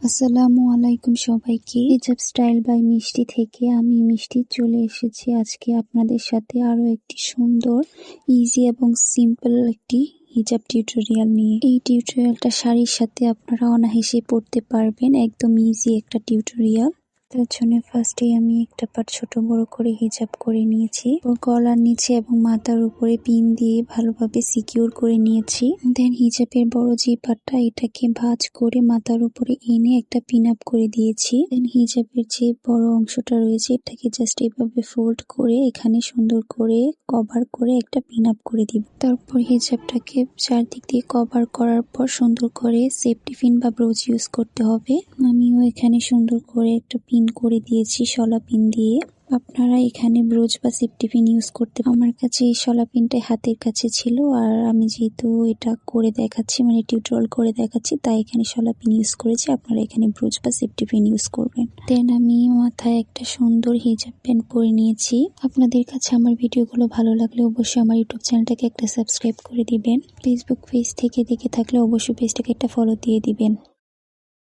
আসসালামু আলাইকুম সবাইকে। হিজাব স্টাইল বাই মিষ্টি থেকে আমি মিষ্টি চলে এসেছি আজকে আপনাদের সাথে আরো একটি সুন্দর, ইজি এবং সিম্পল একটি হিজাব টিউটোরিয়াল নিয়ে। এই টিউটোরিয়ালটা শাড়ির সাথে আপনারা অনায়াসে পড়তে পারবেন, একদম ইজি একটা টিউটোরিয়াল। তার জন্য ফার্স্টে আমি একটা পার্ট ছোট বড় করে হিজাব করে নিয়েছি, গলার নিচে এবং মাথার উপরে পিন দিয়ে ভালোভাবে সিকিউর করে নিয়েছি। দেন হিজাবের বড় যে পার্টটা, এটাকে ভাঁজ করে মাথার উপরে এনে একটা পিন আপ করে দিয়েছি। দেন হিজাবের যে বড় অংশটা রয়েছে, এটাকে জাস্ট এভাবে ফোল্ড করে এখানে সুন্দর করে কভার করে একটা পিন আপ করে দিব। তারপর হিজাবটাকে চারদিক দিয়ে কভার করার পর সুন্দর করে সেফটি পিন বা ব্রোচ ইউজ করতে হবে। আমিও এখানে সুন্দর করে একটা পিন করে দিয়েছি শলা পিন দিয়ে। আপনারা এখানে ব্রোচ বা সেফটি পিন ইউজ করতে, আমার কাছে এই শলা পিনটাই হাতের কাছে ছিল, আর আমি যেহেতু এটা করে দেখাচ্ছি, মানে টিউটোরিয়াল করে দেখাচ্ছি, তাই এখানে শলা পিন ইউজ করেছি। আপনারা এখানে ব্রোচ বা সেফটি পিন ইউজ করবেন। দেন আমি মাথায় একটা সুন্দর হিজাব প্যান্ট পরে নিয়েছি। আপনাদের কাছে আমার ভিডিওগুলো ভালো লাগলে অবশ্যই আমার ইউটিউব চ্যানেলটাকে একটা সাবস্ক্রাইব করে দিবেন। ফেসবুক পেজ থেকে দেখে থাকলে অবশ্যই পেজটাকে একটা ফলো দিয়ে দিবেন।